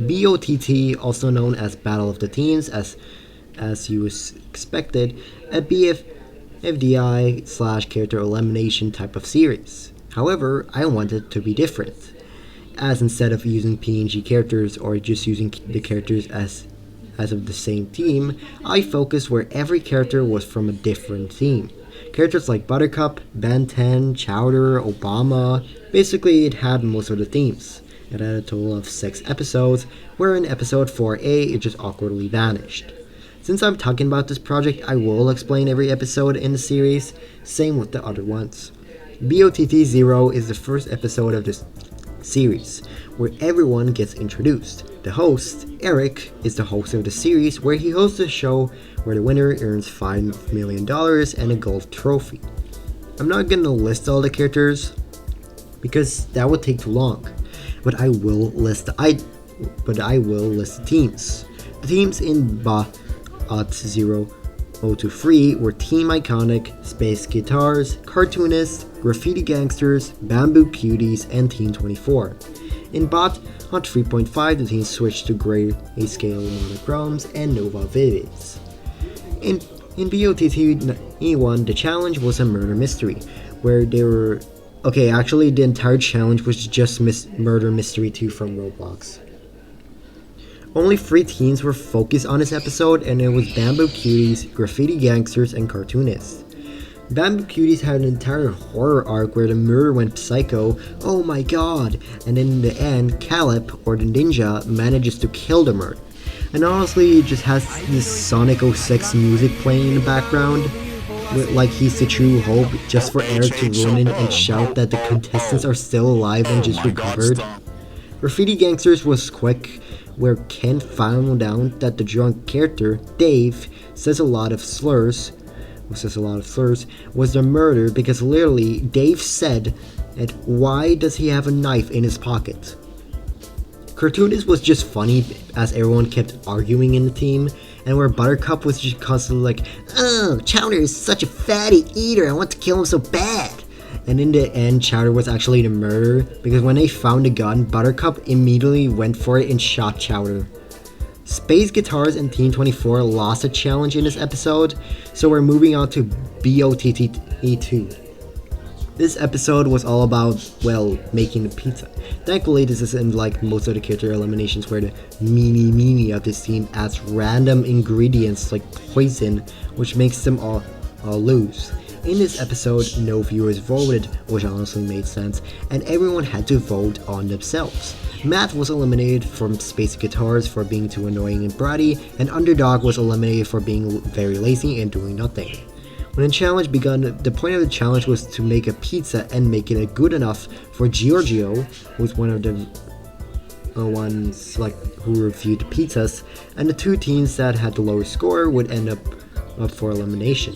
BoTT, also known as Battle of the Teams, as you expected, a BFDI slash character elimination type of series. However, I wanted it to be different, as instead of using PNG characters or just using the characters as of the same team, I focused where every character was from a different team. Characters like Buttercup, Ben 10, Chowder, Obama, basically it had most of the themes. It had a total of 6 episodes, where in episode 4A it just awkwardly vanished. Since I'm talking about this project, I will explain every episode in the series, same with the other ones. BoTT 0 is the first episode of this series, where everyone gets introduced. The host, Eric, is the host of the series, where he hosts a show where the winner earns $5 million and a gold trophy. I'm not gonna list all the characters because that would take too long, but I will list the teams. The teams in BoTT 023 were Team Iconic, Space Guitars, Cartoonists, Graffiti Gangsters, Bamboo Cuties, and Team 24. In BoTT 3.5, the team switched to grayscale monochromes and Nova Vivids. In BoTT E1, the challenge was a murder mystery, where they were... Okay, actually the entire challenge was just Murder Mystery 2 from Roblox. Only 3 teams were focused on this episode, and it was Bamboo Cuties, Graffiti Gangsters, and Cartoonists. Bamboo Cuties had an entire horror arc where the murder went psycho, oh my god, and in the end, Caleb, or the ninja, manages to kill the murder. And honestly, it just has this Sonic 06 music playing in the background, like he's the true hope, just for Eric to run in and shout that the contestants are still alive and just recovered. Graffiti Gangsters was quick, where Ken found out that the drunk character, Dave, says a lot of slurs, was the murder because literally Dave said that why does he have a knife in his pocket? Cartoonist was just funny as everyone kept arguing in the team, and where Buttercup was just constantly like, oh, Chowder is such a fatty eater, I want to kill him so bad. And in the end, Chowder was actually the murderer because when they found the gun, Buttercup immediately went for it and shot Chowder. Space Guitars and Team 24 lost a challenge in this episode, so we're moving on to BoTT E2. This episode was all about, well, making the pizza. Thankfully, this isn't like most of the character eliminations where the meanie of this team adds random ingredients like poison, which makes them all lose. In this episode, no viewers voted, which honestly made sense, and everyone had to vote on themselves. Matt was eliminated from Space Guitars for being too annoying and bratty, and Underdog was eliminated for being very lazy and doing nothing. When the challenge began, the point of the challenge was to make a pizza and make it good enough for Giorgio, who's one of the ones like who reviewed the pizzas, and the 2 teams that had the lowest score would end up for elimination.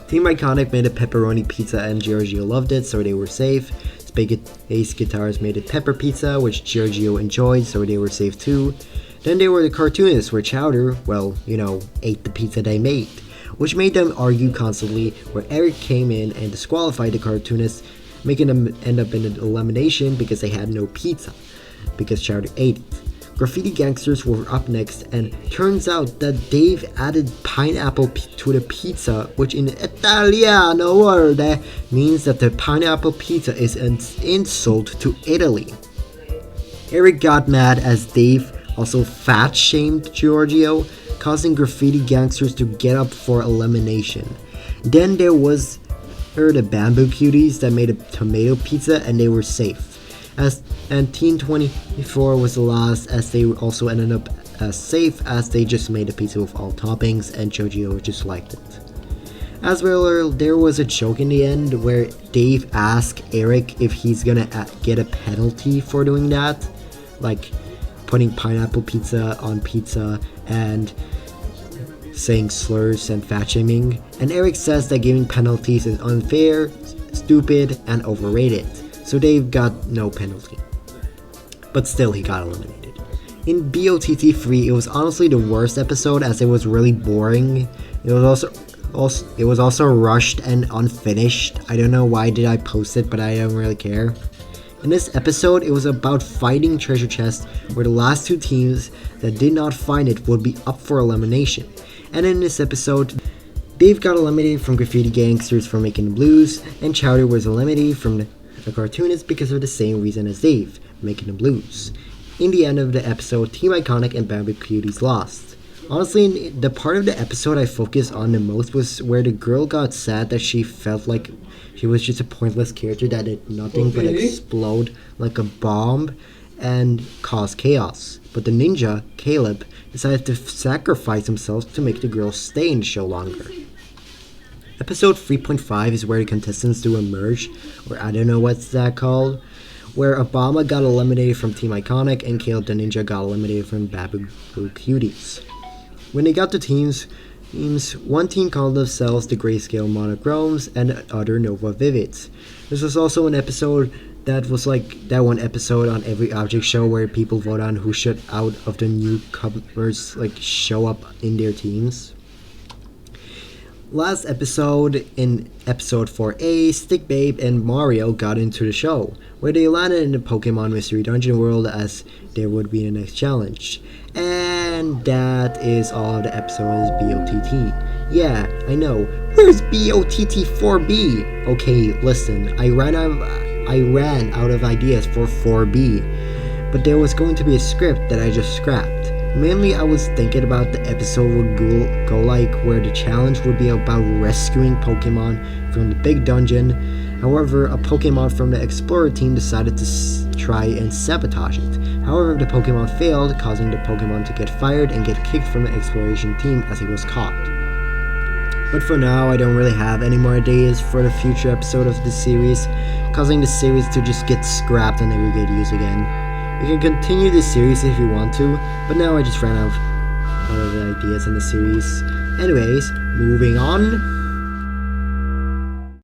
Team Iconic made a pepperoni pizza and Giorgio loved it, so they were safe. Space Guitars made a pepper pizza, which Giorgio enjoyed, so they were safe too. Then there were the Cartoonists, where Chowder, well, ate the pizza they made, which made them argue constantly, where Eric came in and disqualified the Cartoonists, making them end up in an elimination because they had no pizza, because Chowder ate it. Graffiti Gangsters were up next, and turns out that Dave added pineapple to the pizza, which in Italiano word means that the pineapple pizza is an insult to Italy. Eric got mad as Dave also fat-shamed Giorgio, causing Graffiti Gangsters to get up for elimination. Then there the Bamboo Cuties that made a tomato pizza, and they were safe. And Team 24 was the last, as they also ended up as safe as they just made a pizza with all toppings and Giorgio just liked it. As well, there was a joke in the end where Dave asked Eric if he's gonna get a penalty for doing that, like putting pineapple pizza on pizza and saying slurs and fat shaming, and Eric says that giving penalties is unfair, stupid, and overrated. So Dave got no penalty. But still, he got eliminated. In BoTT 3, it was honestly the worst episode as it was really boring. It was also rushed and unfinished. I don't know why did I post it, but I don't really care. In this episode, it was about finding treasure chests where the last two teams that did not find it would be up for elimination. And in this episode, Dave got eliminated from Graffiti Gangsters for making the blues, and Chowder was eliminated from the cartoonist because of the same reason as Dave, making the blues. In the end of the episode, Team Iconic and Bamboo Cuties lost. Honestly, the part of the episode I focused on the most was where the girl got sad that she felt like she was just a pointless character that did nothing but explode like a bomb and cause chaos. But the ninja, Caleb, decided to sacrifice himself to make the girl stay in the show longer. Episode 3.5 is where the contestants do a merge, or I don't know what's that called, where Obama got eliminated from Team Iconic and Caleb the Ninja got eliminated from Bamboo Cuties. When they got to teams, one team called themselves the Grayscale Monochromes and the other Nova Vivids. This was also an episode that was like that one episode on every object show where people vote on who should out of the newcomers like show up in their teams. Last episode, in episode 4A, Stick Babe and Mario got into the show, where they landed in the Pokemon Mystery Dungeon world as there would be the next challenge. And that is all of the episode's BoTT. Yeah, I know. Where's BoTT 4B? Okay, listen, I ran out of ideas for 4B, but there was going to be a script that I just scrapped. Mainly, I was thinking about the episode would go like where the challenge would be about rescuing Pokemon from the big dungeon. However, a Pokemon from the Explorer team decided to try and sabotage it. However, the Pokemon failed, causing the Pokemon to get fired and get kicked from the Exploration team as he was caught. But for now, I don't really have any more ideas for the future episode of this series, causing the series to just get scrapped and never get used again. You can continue this series if you want to, but now I just ran out of the ideas in the series. Anyways, moving on.